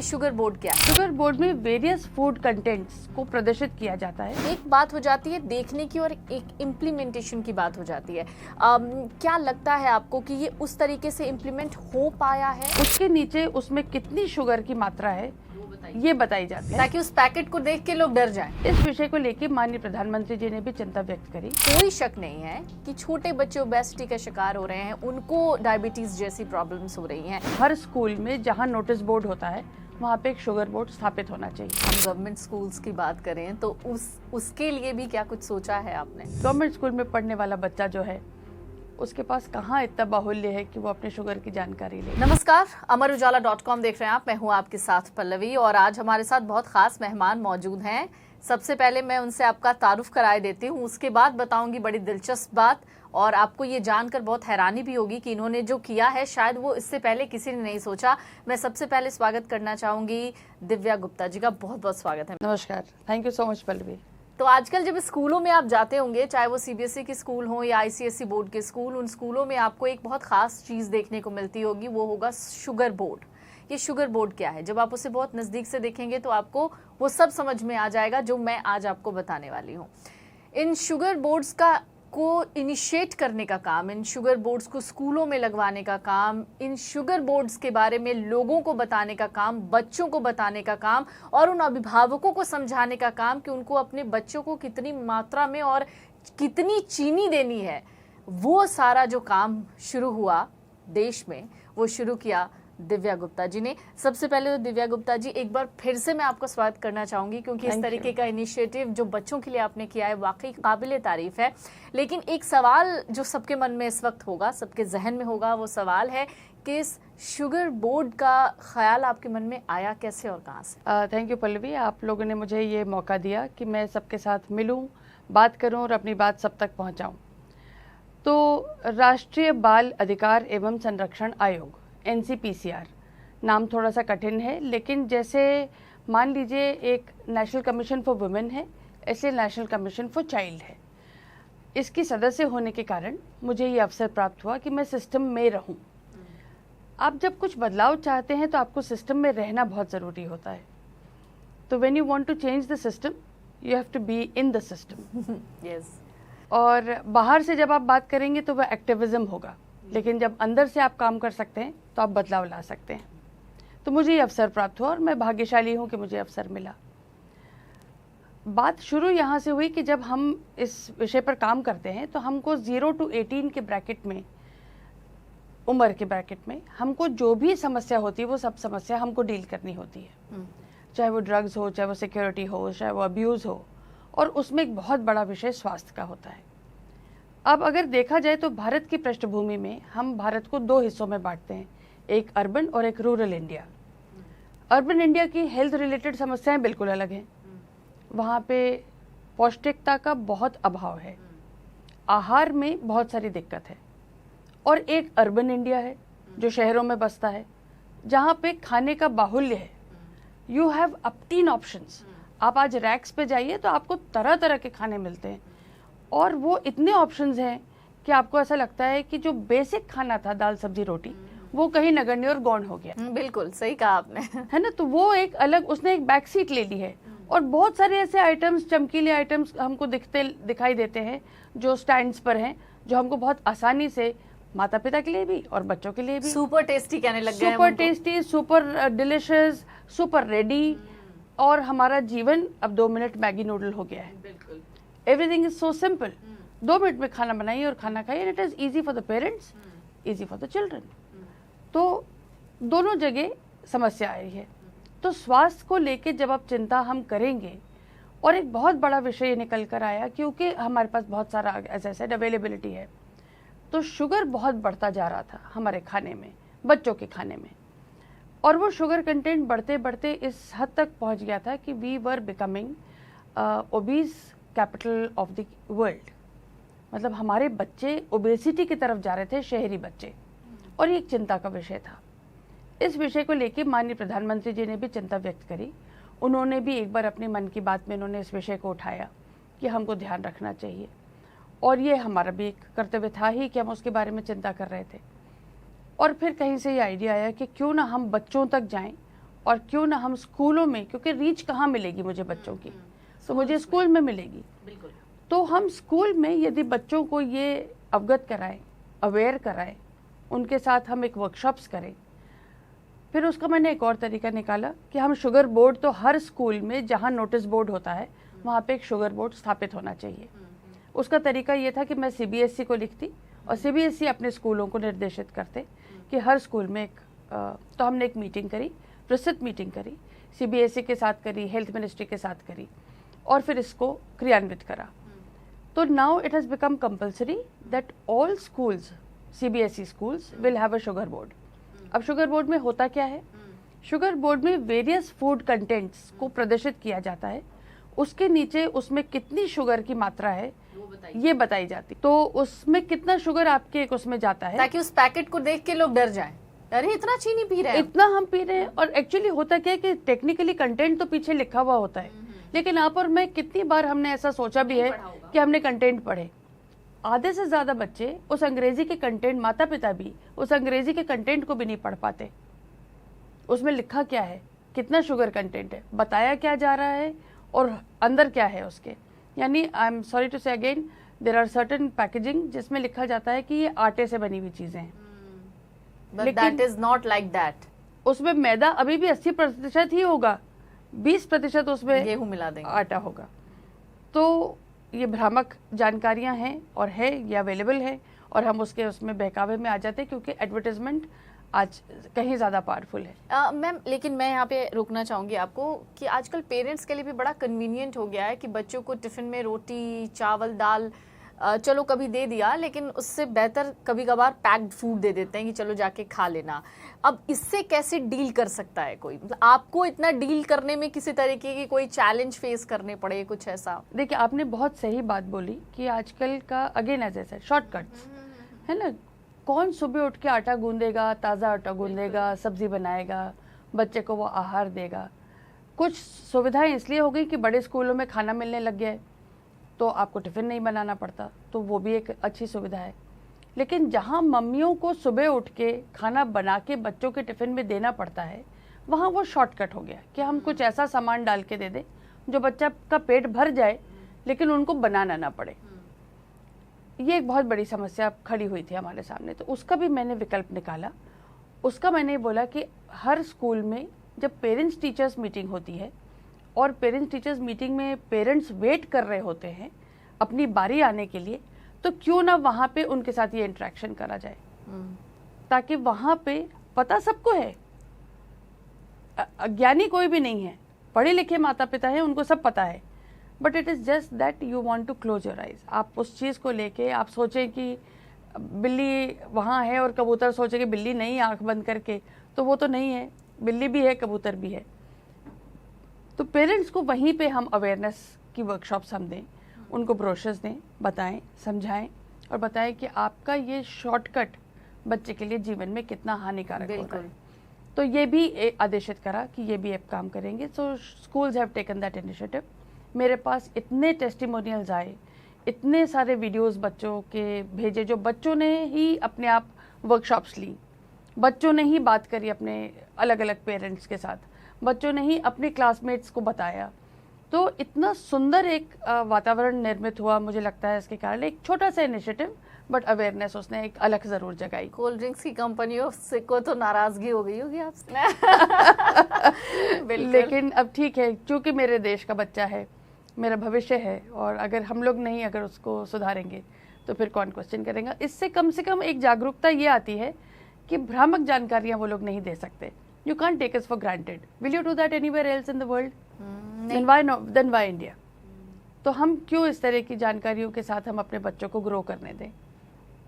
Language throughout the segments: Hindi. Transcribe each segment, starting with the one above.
ये शुगर बोर्ड क्या है? शुगर बोर्ड में वेरियस फूड कंटेंट्स को प्रदर्शित किया जाता है। एक बात हो जाती है देखने की और एक इम्प्लीमेंटेशन की बात हो जाती है। क्या लगता है आपको कि ये उस तरीके से इम्प्लीमेंट हो पाया है? उसके नीचे उसमें कितनी शुगर की मात्रा है ये बताई जाती है, ताकि उस पैकेट को देख के लोग डर जाएं। इस विषय को लेकर माननीय प्रधानमंत्री जी ने भी चिंता व्यक्त करी। कोई शक नहीं है कि छोटे बच्चे ओबेसिटी का शिकार हो रहे हैं, उनको डायबिटीज जैसी प्रॉब्लम्स हो रही हैं। हर स्कूल में जहाँ नोटिस बोर्ड होता है वहाँ पे एक शुगर बोर्ड स्थापित होना चाहिए। हम गवर्नमेंट स्कूल्स की बात करें तो उसके लिए भी क्या कुछ सोचा है आपने? गवर्नमेंट स्कूल में पढ़ने वाला बच्चा जो है उसके पास कहाँ इतना बाहुल्य है कि वो अपने शुगर की जानकारी ले। नमस्कार, अमरउजाला.com देख रहे हैं आप। मैं हूँ आपके साथ पल्लवी और आज हमारे साथ बहुत खास मेहमान मौजूद हैं। सबसे पहले मैं उनसे आपका तारुफ कराए देती हूँ, उसके बाद बताऊंगी बड़ी दिलचस्प बात और आपको ये जानकर बहुत हैरानी भी होगी कि इन्होंने जो किया है शायद वो इससे पहले किसी ने नहीं सोचा। मैं सबसे पहले स्वागत करना चाहूंगी दिव्या गुप्ता जी का। बहुत बहुत स्वागत है। नमस्कार, thank you so much Pallavi. तो आजकल जब स्कूलों में आप जाते होंगे, चाहे वो सीबीएसई के स्कूल हो या आईसीएसई बोर्ड के स्कूल, उन स्कूलों में आपको एक बहुत खास चीज देखने को मिलती होगी, वो होगा शुगर बोर्ड। ये शुगर बोर्ड क्या है? जब आप उसे बहुत नजदीक से देखेंगे तो आपको वो सब समझ में आ जाएगा जो मैं आज आपको बताने वाली हूँ। इन शुगर बोर्ड्स को इनिशिएट करने का काम, इन शुगर बोर्ड्स को स्कूलों में लगवाने का काम, इन शुगर बोर्ड्स के बारे में लोगों को बताने का काम, बच्चों को बताने का काम और उन अभिभावकों को समझाने का काम कि उनको अपने बच्चों को कितनी मात्रा में और कितनी चीनी देनी है, वो सारा जो काम शुरू हुआ देश में, वो शुरू किया दिव्या गुप्ता जी ने। सबसे पहले तो दिव्या गुप्ता जी, एक बार फिर से मैं आपका स्वागत करना चाहूंगी क्योंकि इस तरीके का इनिशिएटिव जो बच्चों के लिए आपने किया है वाकई काबिले तारीफ है। लेकिन एक सवाल जो सबके मन में इस वक्त होगा, सबके जहन में होगा, वो सवाल है कि इस शुगर बोर्ड का ख्याल आपके मन में आया कैसे और कहाँ से? थैंक यू पल्लवी, आप लोगों ने मुझे ये मौका दिया कि मैं सबके साथ मिलूं, बात करूं और अपनी बात सब तक पहुंचाऊं। तो राष्ट्रीय बाल अधिकार एवं संरक्षण आयोग NCPCR नाम थोड़ा सा कठिन है, लेकिन जैसे मान लीजिए एक नेशनल कमीशन फॉर वुमेन है, ऐसे नेशनल कमीशन फॉर चाइल्ड है। इसकी सदस्य होने के कारण मुझे ये अवसर प्राप्त हुआ कि मैं सिस्टम में रहूं। आप जब कुछ बदलाव चाहते हैं तो आपको सिस्टम में रहना बहुत ज़रूरी होता है। तो when you want to change the system you have to be in the system. Yes. और बाहर से जब आप बात करेंगे तो वह एक्टिविज्म होगा, लेकिन जब अंदर से आप काम कर सकते हैं तो आप बदलाव ला सकते हैं। तो मुझे ये अवसर प्राप्त हुआ और मैं भाग्यशाली हूँ कि मुझे अवसर मिला। बात शुरू यहाँ से हुई कि जब हम इस विषय पर काम करते हैं तो हमको 0 to 18 के ब्रैकेट में, उम्र के ब्रैकेट में, हमको जो भी समस्या होती है वो सब समस्या हमको डील करनी होती है। चाहे वो ड्रग्स हो, चाहे वो सिक्योरिटी हो, चाहे वो अब्यूज़ हो, और उसमें एक बहुत बड़ा विषय स्वास्थ्य का होता है। अब अगर देखा जाए तो भारत की पृष्ठभूमि में हम भारत को दो हिस्सों में बांटते हैं, एक अर्बन और एक रूरल इंडिया। अर्बन इंडिया की हेल्थ रिलेटेड समस्याएं बिल्कुल अलग हैं। वहाँ पे पौष्टिकता का बहुत अभाव है, आहार में बहुत सारी दिक्कत है। और एक अर्बन इंडिया है जो शहरों में बसता है, जहाँ पे खाने का बाहुल्य है। You have umpteen options. आप आज रैक्स पे जाइए तो आपको तरह तरह के खाने मिलते हैं और वो इतने ऑप्शंस हैं कि आपको ऐसा लगता है कि जो बेसिक खाना था, दाल सब्जी रोटी, वो कहीं नगण्य और गौण हो गया। बिल्कुल सही कहा आपने। है ना? तो वो एक अलग, उसने एक बैक सीट ले ली है। और बहुत सारे ऐसे आइटम्स, चमकीले आइटम्स हमको दिखाई देते हैं जो स्टैंड्स पर हैं, जो हमको बहुत आसानी से माता पिता के लिए भी और बच्चों के लिए भी सुपर टेस्टी कहने लग गए हैं। Super tasty, super delicious, super ready. और हमारा जीवन अब 2 मिनट मैगी नूडल हो गया है। बिल्कुल। Everything is so simple. 2 minute में खाना बनाइए और खाना खाइए। It is easy for the parents, easy for the children. तो दोनों जगह समस्या आई है। तो स्वास्थ्य को लेके जब आप चिंता हम करेंगे, और एक बहुत बड़ा विषय निकल कर आया क्योंकि हमारे पास बहुत सारा एज आई सेड अवेलेबिलिटी है, तो शुगर बहुत बढ़ता जा रहा था हमारे खाने में, बच्चों के खाने में। और वो शुगर कंटेंट बढ़ते बढ़ते इस हद तक पहुंच गया था कि we were becoming obese capital of the world. मतलब हमारे बच्चे ओबेसिटी की तरफ जा रहे थे, शहरी बच्चे। और ये एक चिंता का विषय था। इस विषय को लेकर माननीय प्रधानमंत्री जी ने भी चिंता व्यक्त करी। उन्होंने भी एक बार अपने मन की बात में उन्होंने इस विषय को उठाया कि हमको ध्यान रखना चाहिए। और ये हमारा भी एक कर्तव्य था ही कि हम उसके बारे में चिंता कर रहे थे। और फिर कहीं से ये आइडिया आया कि क्यों ना हम बच्चों तक जाएं और क्यों ना हम स्कूलों में, क्योंकि रीच कहाँ मिलेगी मुझे बच्चों की, तो मुझे स्कूल में मिलेगी। बिल्कुल। तो हम स्कूल में यदि बच्चों को ये अवगत कराएं, अवेयर कराएं, उनके साथ हम एक वर्कशॉप्स करें। फिर उसका मैंने एक और तरीका निकाला कि हम शुगर बोर्ड, तो हर स्कूल में जहाँ नोटिस बोर्ड होता है वहाँ पे एक शुगर बोर्ड स्थापित होना चाहिए। उसका तरीका ये था कि मैं CBSE को लिखती और CBSE अपने स्कूलों को निर्देशित करते कि हर स्कूल में एक तो हमने एक मीटिंग करी, विस्तृत मीटिंग करी, CBSE के साथ करी, हेल्थ मिनिस्ट्री के साथ करी और फिर इसको क्रियान्वित करा। तो now it has become compulsory that all schools, CBSE schools will have a sugar board. अब शुगर बोर्ड में होता क्या है, शुगर बोर्ड में वेरियस फूड कंटेंट्स को प्रदर्शित किया जाता है, उसके नीचे उसमें कितनी शुगर की मात्रा है ये बताई जाती, तो उसमें कितना शुगर आपके एक उसमें जाता है, ताकि उस पैकेट को देख के लोग डर जाएं, अरे इतना चीनी पी रहे हैं, इतना हम पी रहे हैं। और एक्चुअली होता क्या है कि टेक्निकली कंटेंट तो पीछे लिखा हुआ होता है, लेकिन आप और मैं कितनी बार हमने ऐसा सोचा भी है कि हमने कंटेंट पढ़े। आधे से ज्यादा बच्चे उस अंग्रेजी के कंटेंट, माता पिता भी उस अंग्रेजी के कंटेंट को भी नहीं पढ़ पाते। उसमें लिखा क्या है, कितना शुगर कंटेंट है, बताया क्या जा रहा है और अंदर क्या है उसके। यानी I am sorry to say again, there are certain packaging जिसमें लिखा जाता है कि ये आटे से बनी हुई चीजें हैं, but that is not like that. उसमें मैदा अभी भी 80% ही होगा, 20% उसमें गेहूं मिला देंगे, आटा होगा। तो ये भ्रामक जानकारियां हैं और है, ये अवेलेबल है और हम उसमें बहकावे में आ जाते हैं क्योंकि एडवर्टाइजमेंट आज कहीं ज़्यादा पावरफुल है। मैम, लेकिन मैं यहाँ पे रोकना चाहूँगी आपको कि आजकल पेरेंट्स के लिए भी बड़ा कन्वीनियंट हो गया है कि बच्चों को टिफ़िन में रोटी, चावल, दाल चलो कभी दे दिया, लेकिन उससे बेहतर कभी कभार पैक्ड फूड दे देते हैं कि चलो जाके खा लेना। अब इससे कैसे डील कर सकता है कोई, मतलब आपको इतना डील करने में किसी तरीके की कोई चैलेंज फेस करने पड़े, कुछ ऐसा? देखिए, आपने बहुत सही बात बोली कि आजकल का अगेन एज ए शॉर्टकट्स है ना। कौन सुबह उठ के आटा गूंदेगा, ताज़ा आटा गूंदेगा, सब्जी बनाएगा, बच्चे को वो आहार देगा। कुछ सुविधाएं इसलिए हो गई कि बड़े स्कूलों में खाना मिलने लग गया है, तो आपको टिफ़िन नहीं बनाना पड़ता, तो वो भी एक अच्छी सुविधा है। लेकिन जहाँ मम्मियों को सुबह उठ के खाना बना के बच्चों के टिफ़िन में देना पड़ता है, वहाँ वो शॉर्टकट हो गया कि हम कुछ ऐसा सामान डाल के दे दें जो बच्चा का पेट भर जाए लेकिन उनको बनाना ना पड़े। ये एक बहुत बड़ी समस्या खड़ी हुई थी हमारे सामने, तो उसका भी मैंने विकल्प निकाला। उसका मैंने बोला कि हर स्कूल में जब पेरेंट्स टीचर्स मीटिंग होती है और पेरेंट्स टीचर्स मीटिंग में पेरेंट्स वेट कर रहे होते हैं अपनी बारी आने के लिए, तो क्यों ना वहाँ पे उनके साथ ये इंटरेक्शन करा जाए, ताकि वहाँ पे पता सबको है, अज्ञानी कोई भी नहीं है, पढ़े लिखे माता पिता हैं, उनको सब पता है, but it is just that you want to close your eyes. आप उस चीज़ को लेके आप सोचें कि बिल्ली वहाँ है और कबूतर सोचे कि बिल्ली नहीं, आंख बंद करके, तो वो तो नहीं है, बिल्ली भी है, कबूतर भी है। तो पेरेंट्स को वहीं पे हम अवेयरनेस की वर्कशॉप्स हम दें, उनको ब्रोशर्स दें, बताएं, समझाएं और बताएं कि आपका ये शॉर्टकट बच्चे के लिए जीवन में कितना हानिकारक होता है। तो ये भी आदेशित करा कि ये भी एक काम करेंगे। So schools have taken that initiative. मेरे पास इतने टेस्टिमोनियल्स आए, इतने सारे वीडियोस बच्चों के भेजे जो बच्चों ने ही अपने आप वर्कशॉप्स ली, बच्चों ने ही बात करी अपने अलग अलग पेरेंट्स के साथ, बच्चों ने ही अपने क्लासमेट्स को बताया। तो इतना सुंदर एक वातावरण निर्मित हुआ, मुझे लगता है इसके कारण एक छोटा सा इनिशिएटिव, बट अवेयरनेस उसने एक अलग जरूर जगाई। कोल्ड ड्रिंक्स की कंपनियों से को तो नाराजगी हो गई होगी आपसे। लेकिन अब ठीक है, क्योंकि मेरे देश का बच्चा है, मेरा भविष्य है, और अगर हम लोग नहीं अगर उसको सुधारेंगे तो फिर कौन क्वेश्चन करेगा। इससे कम से कम एक जागरूकता ये आती है कि भ्रामक जानकारियां वो लोग नहीं दे सकते। You can't take us for granted. Will you do that anywhere else in the world? Then why no? Then why India? तो हम क्यों इस तरह की जानकारियों के साथ हम अपने बच्चों को ग्रो करने दें?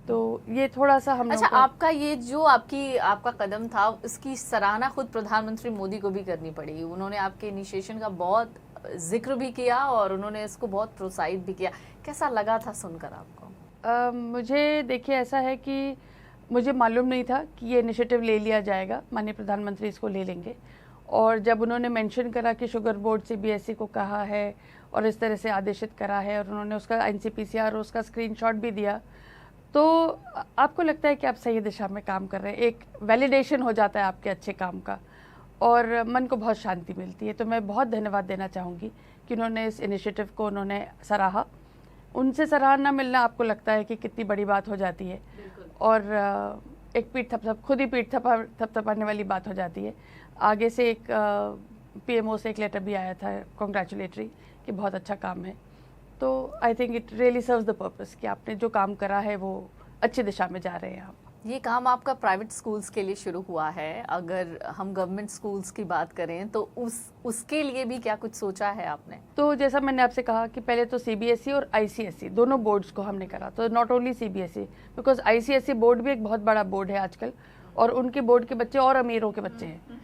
तो ये थोड़ा सा हम अच्छा, आपका ये जो आपका कदम था, उसकी सराहना खुद प्रधानमंत्री मोदी को भी करनी पड़ी। उन्होंने आपके इनिशिएशन का बहुत जिक्र भी किया और उन्होंने इसको बहुत प्रोत्साहित भी किया। कैसा लगा था सुनकर आपको? मुझे देखिए, ऐसा है कि मुझे मालूम नहीं था कि ये इनिशिएटिव ले लिया जाएगा, माननीय प्रधानमंत्री इसको ले लेंगे। और जब उन्होंने मेंशन करा कि शुगर बोर्ड CBSE को कहा है और इस तरह से आदेशित करा है, और उन्होंने उसका NCPCR और उसका स्क्रीनशॉट भी दिया, तो आपको लगता है कि आप सही दिशा में काम कर रहे हैं, एक वैलिडेशन हो जाता है आपके अच्छे काम का। और मन को बहुत शांति मिलती है। तो मैं बहुत धन्यवाद देना चाहूँगी कि उन्होंने इस इनिशिएटिव को उन्होंने सराहा। उनसे सराहना मिलना आपको लगता है कि कितनी बड़ी बात हो जाती है, और एक खुद ही पीठ थपथपाने वाली बात हो जाती है। आगे से एक पीएमओ से एक लेटर भी आया था कॉन्ग्रेचुलेटरी कि बहुत अच्छा काम है। तो I think it really serves the purpose कि आपने जो काम करा है वो अच्छी दिशा में जा रहे हैं आप। ये काम आपका प्राइवेट स्कूल्स के लिए शुरू हुआ है, अगर हम गवर्नमेंट स्कूल्स की बात करें तो उसके लिए भी क्या कुछ सोचा है आपने? तो जैसा मैंने आपसे कहा कि पहले तो सीबीएसई और आईसीएसई दोनों बोर्ड्स को हमने करा। तो not only CBSE, because ICSE board भी एक बहुत बड़ा बोर्ड है आजकल, और उनके बोर्ड के बच्चे और अमीरों के बच्चे हैं।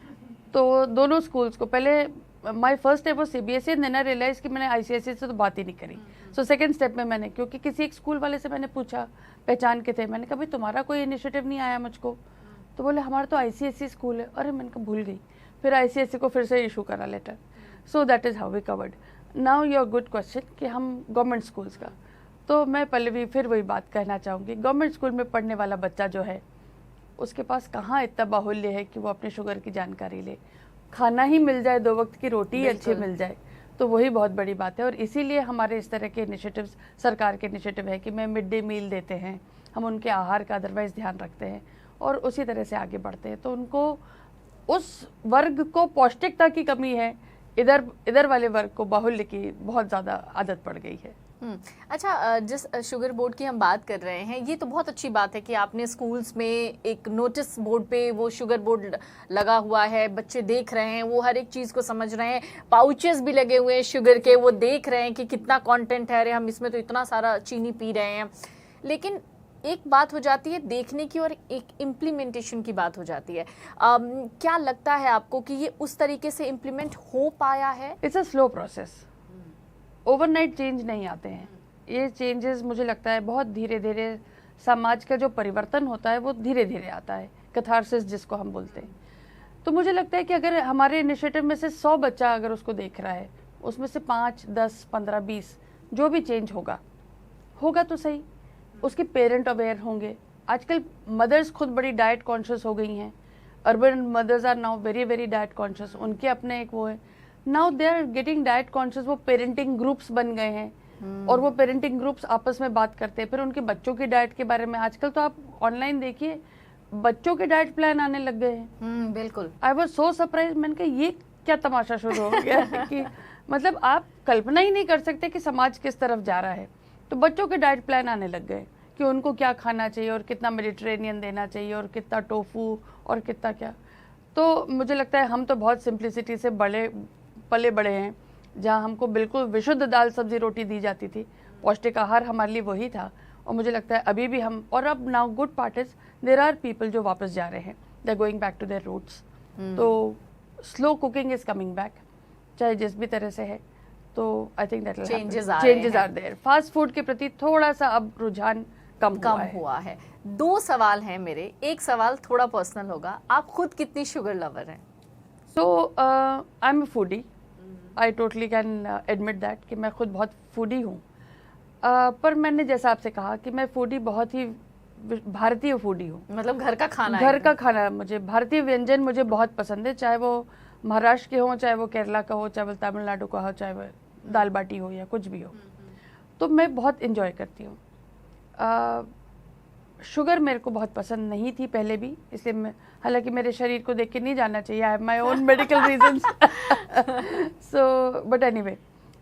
तो दोनों स्कूल्स को पहले माय फर्स्ट स्टेप वो सीबीएसई, देन आई रियलाइज कि मैंने आईसीएसई से तो बात ही नहीं करी। सो सेकंड स्टेप में मैंने, क्योंकि किसी एक स्कूल वाले से मैंने पूछा, पहचान के थे, मैंने कहा भाई तुम्हारा कोई इनिशिएटिव नहीं आया मुझको? तो बोले हमारा तो आईसीएसई स्कूल है। अरे मैंने कहा भूल गई, फिर आईसीएसई को फिर से इशू करा letter. So that is how we covered. Now your good question कि हम गवर्नमेंट स्कूल्स का, तो मैं पहले भी फिर वही बात कहना चाहूँगी, गवर्नमेंट स्कूल में पढ़ने वाला बच्चा जो है उसके पास कहाँ इतना बाहुल्य है कि वो अपने शुगर की जानकारी ले। खाना ही मिल जाए, 2 वक्त की रोटी ही अच्छी मिल जाए, तो वही बहुत बड़ी बात है। और इसीलिए हमारे इस तरह के इनिशिएटिव्स, सरकार के इनिशिएटिव है कि मैं मिड डे मील देते हैं, हम उनके आहार का अदरवाइज ध्यान रखते हैं और उसी तरह से आगे बढ़ते हैं। तो उनको, उस वर्ग को पौष्टिकता की कमी है, इधर वाले वर्ग को बाहुल्य की बहुत ज़्यादा आदत पड़ गई है। अच्छा, जिस शुगर बोर्ड की हम बात कर रहे हैं, ये तो बहुत अच्छी बात है कि आपने स्कूल्स में एक नोटिस बोर्ड पे वो शुगर बोर्ड लगा हुआ है, बच्चे देख रहे हैं, वो हर एक चीज़ को समझ रहे हैं, पाउचेस भी लगे हुए हैं शुगर के, वो देख रहे हैं कि कितना कंटेंट है, अरे हम इसमें तो इतना सारा चीनी पी रहे हैं। लेकिन एक बात हो जाती है देखने की और एक इम्प्लीमेंटेशन की बात हो जाती है। क्या लगता है आपको कि ये उस तरीके से इम्प्लीमेंट हो पाया है? It's a slow process, overnight change नहीं आते हैं ये चेंजेस। मुझे लगता है बहुत धीरे धीरे समाज का जो परिवर्तन होता है वो धीरे धीरे आता है, कैथारसिस जिसको हम बोलते हैं। तो मुझे लगता है कि अगर हमारे इनिशिएटिव में से 100 बच्चा अगर उसको देख रहा है, उसमें से 5, 10, 15, 20 जो भी चेंज होगा तो सही, उसके पेरेंट अवेयर होंगे। आजकल मदर्स खुद बड़ी डाइट कॉन्शियस हो गई हैं, urban mothers are now very very diet conscious, उनके अपने एक वो है, now they are getting diet conscious. वो पेरेंटिंग ग्रुप्स बन गए हैं और वो पेरेंटिंग ग्रुप्स आपस में बात करते हैं, फिर उनके बच्चों की डाइट के बारे में। आजकल तो आप ऑनलाइन देखिए, बच्चों के डाइट प्लान आने लग गए हैं। बिल्कुल, आई वाज सो सरप्राइज, मैंने कहा ये क्या तमाशा शुरू हो गया कि मतलब आप कल्पना ही नहीं कर सकते कि समाज किस तरफ जा रहा है। तो बच्चों के डाइट प्लान आने लग गए कि उनको क्या खाना चाहिए और कितना मेडिटेरेनियन देना चाहिए और कितना टोफू और कितना क्या। तो मुझे लगता है हम तो बहुत सिंप्लिसिटी से पले बड़े हैं, जहाँ हमको बिल्कुल विशुद्ध दाल सब्जी रोटी दी जाती थी, पौष्टिक आहार हमारे लिए वही था। और मुझे लगता है अभी भी हम, और अब now good part is there are people जो वापस जा रहे हैं, they are going back to their roots. तो slow cooking is coming back, चाहे जिस भी तरह से है। तो I think that changes are there. Fast food के प्रति थोड़ा सा अब रुझान कम हुआ है। 2 सवाल हैं मेरे। एक सवाल थोड़ा पर्सनल होगा, आप खुद कितनी शुगर लवर हैं? So I am a foodie, I totally can admit that कि मैं खुद बहुत फूडी हूँ। पर मैंने जैसा आपसे कहा कि मैं फूडी, बहुत ही भारतीय फूडी हूँ। मतलब घर का खाना मुझे, भारतीय व्यंजन मुझे बहुत पसंद है, चाहे वो महाराष्ट्र के हो, चाहे वो केरला का हो, चाहे वो तमिलनाडु का हो, चाहे वो दाल बाटी हो या कुछ भी हो, तो मैं बहुत इंजॉय करती हूँ। शुगर मेरे को बहुत पसंद नहीं थी पहले भी, इसलिए मैं, हालांकि मेरे शरीर को देख के नहीं जानना चाहिए, I have my own medical reasons, so but anyway,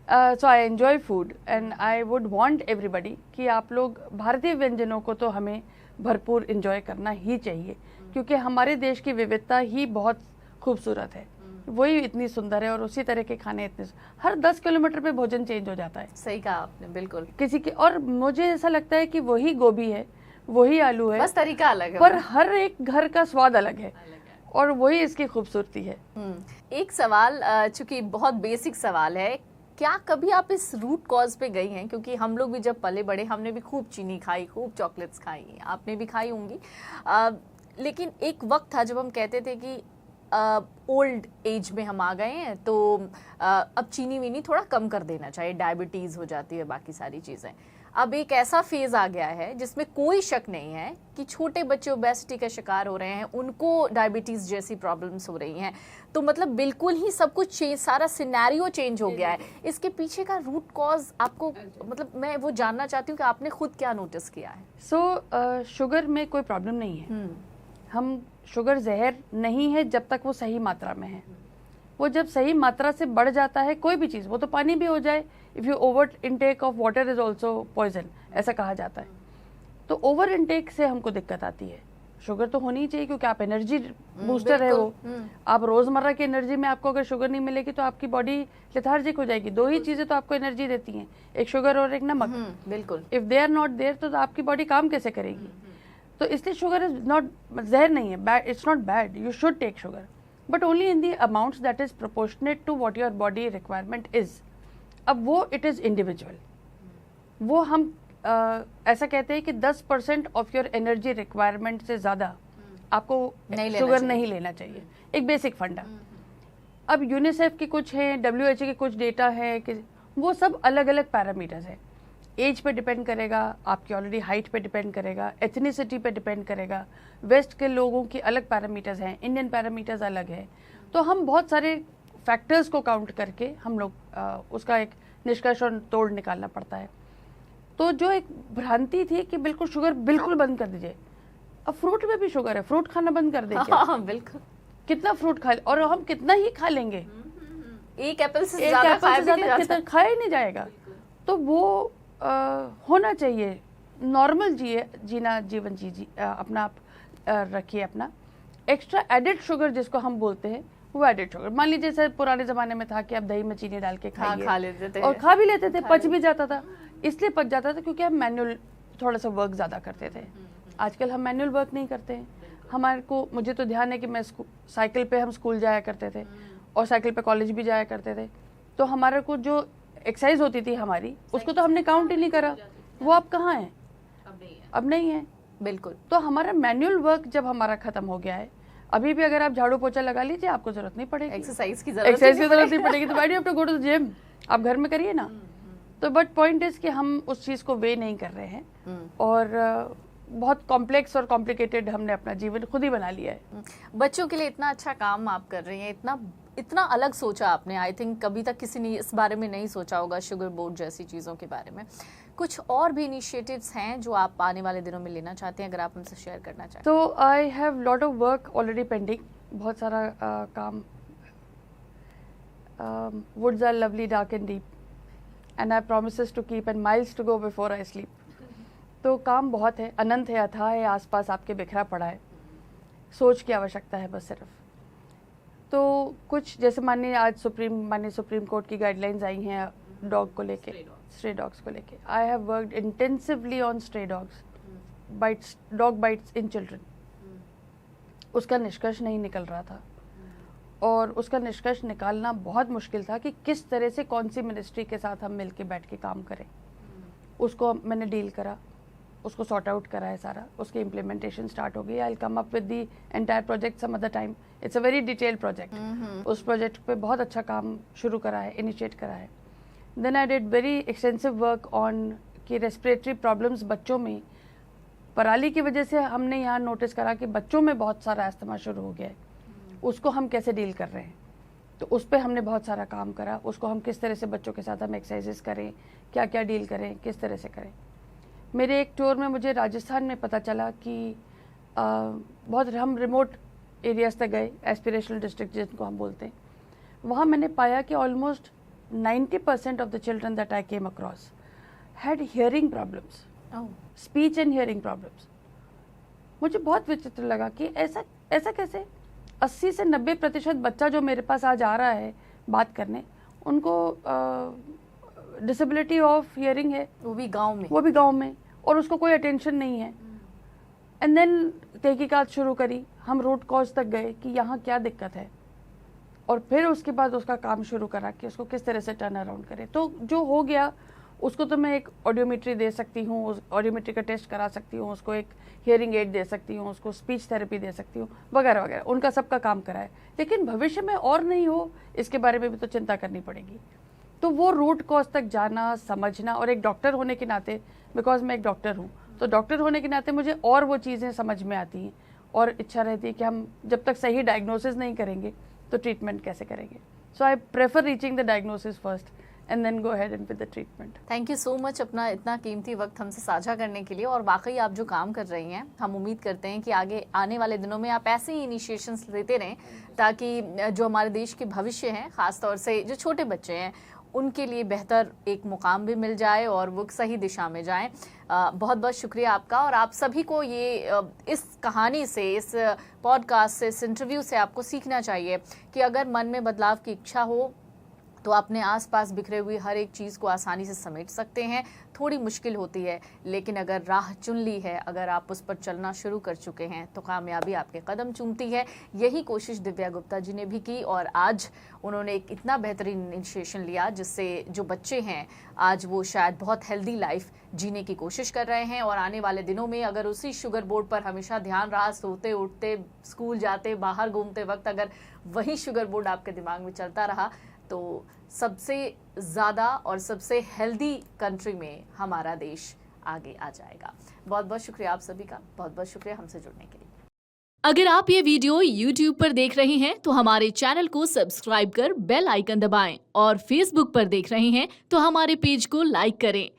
so I enjoy food and I would want everybody कि आप लोग भारतीय व्यंजनों को तो हमें भरपूर इंजॉय करना ही चाहिए, क्योंकि हमारे देश की विविधता ही बहुत खूबसूरत है, वही इतनी सुंदर है। और उसी तरह के खाने इतने, हर 10 किलोमीटर पे भोजन चेंज हो जाता है। सही कहा आपने, बिल्कुल। किसी के, और मुझे ऐसा लगता है कि वही गोभी है, वही आलू है, बस तरीका अलग है, पर हर एक घर का स्वाद अलग है और वही इसकी खूबसूरती है। एक सवाल, चूंकि बहुत बेसिक सवाल है, क्या कभी आप इस रूट कॉज पे गई हैं? क्योंकि हम लोग भी जब पले बड़े, हमने भी खूब चीनी खाई, खूब चॉकलेट्स खाई, आपने भी खाई होंगी, लेकिन एक वक्त था जब हम कहते थे कि ओल्ड एज में हम आ गए हैं, तो अब चीनी वीनी थोड़ा कम कर देना चाहिए, डायबिटीज़ हो जाती है, बाकी सारी चीज़ें। अब एक ऐसा फेज आ गया है जिसमें कोई शक नहीं है कि छोटे बच्चे ओबेसिटी का शिकार हो रहे हैं, उनको डायबिटीज जैसी प्रॉब्लम्स हो रही हैं। तो मतलब बिल्कुल ही सब कुछ चेंज, सारा सिनेरियो चेंज हो गया है। इसके पीछे का रूट कॉज आपको, मतलब मैं वो जानना चाहती हूँ कि आपने खुद क्या नोटिस किया है। शुगर में कोई प्रॉब्लम नहीं है। हम शुगर जहर नहीं है जब तक वो सही मात्रा में है। वो जब सही मात्रा से बढ़ जाता है, कोई भी चीज़, वो तो पानी भी हो जाए, if you over intake of water is also poison, ऐसा कहा जाता है। तो ओवर इनटेक से हमको दिक्कत आती है। शुगर तो होनी ही चाहिए क्योंकि आप एनर्जी बूस्टर है वो। आप रोज़मर्रा की एनर्जी में आपको अगर शुगर नहीं मिलेगी तो आपकी बॉडी लेथार्जिक हो जाएगी। दो ही चीज़ें तो आपको एनर्जी देती हैं, एक शुगर और एक नमक। बिल्कुल। If they are not there तो आपकी बॉडी काम कैसे करेगी? तो इसलिए शुगर इज नॉट, जहर नहीं है, bad, it's not bad, you should take sugar, but only in the amounts that is proportionate to what your body requirement is. अब वो इट इज़ इंडिविजुअल। वो हम ऐसा कहते हैं कि 10% ऑफ योर एनर्जी रिक्वायरमेंट से ज़्यादा आपको शुगर नहीं लेना चाहिए, एक बेसिक फंडा। अब यूनिसेफ की कुछ हैं, WHO के कुछ डेटा हैं कि वो सब अलग अलग पैरामीटर्स हैं। एज पे डिपेंड करेगा, आपकी ऑलरेडी हाइट पे डिपेंड करेगा, एथनिसिटी पे डिपेंड करेगा। वेस्ट के लोगों की अलग पैरामीटर्स हैं, इंडियन पैरामीटर्स अलग हैं। तो हम बहुत सारे फैक्टर्स को काउंट करके हम लोग उसका एक निष्कर्ष और तोड़ निकालना पड़ता है। तो जो एक भ्रांति थी कि बिल्कुल शुगर बिल्कुल बंद कर दीजिए, अब फ्रूट में भी शुगर है, फ्रूट खाना बंद कर देंगे। हाँ, बिल्कुल। कितना फ्रूट खा, और हम कितना ही खा लेंगे, एक एप्पल से ज़्यादा कितना खाया ही नहीं जाएगा। तो वो होना चाहिए, नॉर्मल जीना जीवन अपना आप रखिए अपना। एक्स्ट्रा एडेड शुगर जिसको हम बोलते हैं वो एडेड शुगर, मान लीजिए जैसे पुराने जमाने में था कि आप दही में चीनी डाल के खाइए, खा लेते थे, और खा भी लेते थे, पच भी जाता था। इसलिए पच जाता था क्योंकि हम मैनुअल थोड़ा सा वर्क ज़्यादा करते थे। आजकल हम मैनुअल वर्क नहीं करते हैं। हमारे को, मुझे तो ध्यान है कि मैं साइकिल पे हम स्कूल जाया करते थे और साइकिल पे कॉलेज भी जाया करते थे। तो हमारे को जो एक्सरसाइज होती थी हमारी, उसको तो हमने काउंट ही नहीं करा। वो अब कहाँ है? अब नहीं है। बिल्कुल। तो हमारा मैनुअल वर्क जब हमारा खत्म हो गया है, अभी भी अगर आप झाड़ू पोछा लगा लीजिए आपको जरूरत नहीं पड़ेगी, एक्सरसाइज की जरूरत नहीं पड़ेगी। तो why do have to go to the gym? आप घर में करिए ना। तो बट पॉइंट इज कि हम उस चीज को वे नहीं कर रहे हैं और बहुत कॉम्प्लेक्स और कॉम्प्लिकेटेड हमने अपना जीवन खुद ही बना लिया है। बच्चों के लिए इतना अच्छा काम आप कर रही हैं, इतना अलग सोचा आपने। आई थिंक कभी तक किसी ने इस बारे में नहीं सोचा होगा, शुगर बोर्ड जैसी चीज़ों के बारे में। कुछ और भी इनिशिएटिव्स हैं जो आप आने वाले दिनों में लेना चाहते हैं, अगर आप हमसे शेयर करना चाहते हैं? तो I have lot of work already pending, बहुत सारा काम। Woods are lovely dark and deep and I promises to keep and miles to go before I sleep. तो काम बहुत है, अनंत है, अथाह है, आसपास आपके बिखरा पड़ा है। सोच की आवश्यकता है बस सिर्फ। तो कुछ जैसे माननीय आज सुप्रीम कोर्ट की गाइडलाइंस आई हैं डॉग को लेके, स्ट्रे डॉग्स को लेके। I have worked intensively on stray dogs, dog bytes in children. उसका निष्कर्ष नहीं निकल रहा था और उसका निष्कर्ष निकालना बहुत मुश्किल था कि किस तरह से कौन सी मिनिस्ट्री के साथ हम मिलके बैठ के काम करें। उसको मैंने डील करा, उसको सॉर्ट आउट करा है सारा, उसकी इम्प्लीमेंटेशन स्टार्ट हो गई। I will come up with the entire project some other time. It's a very detailed project. उस प्रोजेक्ट पे बहुत अच्छा काम शुरू करा है, इनिशिएट करा है। Then I did very extensive work on कि रेस्पिरेटरी प्रॉब्लम्स बच्चों में, पराली की वजह से हमने यहाँ नोटिस करा कि बच्चों में बहुत सारा अस्थमा शुरू हो गया है। उसको हम कैसे डील कर रहे हैं, तो उस पर हमने बहुत सारा काम करा। उसको हम किस तरह से बच्चों के साथ हम एक्सरसाइजेस करें, क्या क्या डील करें, किस तरह से करें। मेरे एक टूर में मुझे राजस्थान में पता चला कि बहुत हम रिमोट एरियाज तक गए, एस्पिरेशनल डिस्ट्रिक्ट जिनको हम बोलते हैं। वहाँ मैंने पाया कि almost 90% of the children that I came across had hearing problems, speech and hearing problems. मुझे बहुत विचित्र लगा कि ऐसा कैसे 80 से 90% बच्चा जो मेरे पास आज आ रहा है बात करने, उनको डिसेबिलिटी ऑफ हियरिंग है, वो भी गांव में, और उसको कोई अटेंशन नहीं है। एंड देन तहकीकात शुरू करी, हम रूट कॉज तक गए कि यहाँ क्या दिक्कत है, और फिर उसके बाद उसका काम शुरू करा कि उसको किस तरह से टर्न अराउंड करें। तो जो हो गया उसको तो मैं एक ऑडियोमेट्री दे सकती हूँ, उस ऑडियोमेट्री का टेस्ट करा सकती हूँ, उसको एक हियरिंग एड दे सकती हूँ, उसको स्पीच थेरेपी दे सकती हूँ, वगैरह वगैरह, उनका सबका काम करा है। लेकिन भविष्य में और नहीं हो इसके बारे में भी तो चिंता करनी पड़ेगी। तो वो रूट कॉज तक जाना, समझना, और एक डॉक्टर होने के नाते बिकॉज मैं एक डॉक्टर हूँ, तो डॉक्टर होने के नाते मुझे और वो चीज़ें समझ में आती हैं और इच्छा रहती है कि हम जब तक सही डायग्नोसिस नहीं करेंगे तो ट्रीटमेंट कैसे करेंगे. So I prefer reaching the diagnosis first and then go ahead and with the treatment. Thank you so much अपना इतना कीमती वक्त हमसे साझा करने के लिए. और वाकई आप जो काम कर रही हैं, हम उम्मीद करते हैं कि आगे आने वाले दिनों में आप ऐसे ही इनिशिएशंस लेते रहें ताकि जो हमारे देश के भविष्य हैं, ख़ासतौर से जो छोटे बच्चे हैं, उनके लिए बेहतर एक मुकाम भी मिल जाए और वो सही दिशा में जाएं. बहुत बहुत शुक्रिया आपका. और आप सभी को ये इस कहानी से, इस पॉडकास्ट से, इस इंटरव्यू से आपको सीखना चाहिए कि अगर मन में बदलाव की इच्छा हो तो अपने आसपास बिखरे हुए हर एक चीज़ को आसानी से समेट सकते हैं. थोड़ी मुश्किल होती है, लेकिन अगर राह चुन ली है, अगर आप उस पर चलना शुरू कर चुके हैं तो कामयाबी आपके कदम चूमती है. यही कोशिश दिव्या गुप्ता जी ने भी की और आज उन्होंने एक इतना बेहतरीन इनिशिएशन लिया जिससे जो बच्चे हैं आज वो शायद बहुत हेल्दी लाइफ जीने की कोशिश कर रहे हैं. और आने वाले दिनों में अगर उसी शुगर बोर्ड पर हमेशा ध्यान रहा, सोते उठते, स्कूल जाते, बाहर घूमते वक्त अगर वही शुगर बोर्ड आपके दिमाग में चलता रहा तो सबसे ज़्यादा और सबसे हेल्दी कंट्री में हमारा देश आगे आ जाएगा. बहुत बहुत शुक्रिया आप सभी का. बहुत बहुत शुक्रिया हमसे जुड़ने के लिए. अगर आप ये वीडियो YouTube पर देख रहे हैं तो हमारे चैनल को सब्सक्राइब कर बेल आइकन दबाएं और Facebook पर देख रहे हैं तो हमारे पेज को लाइक करें.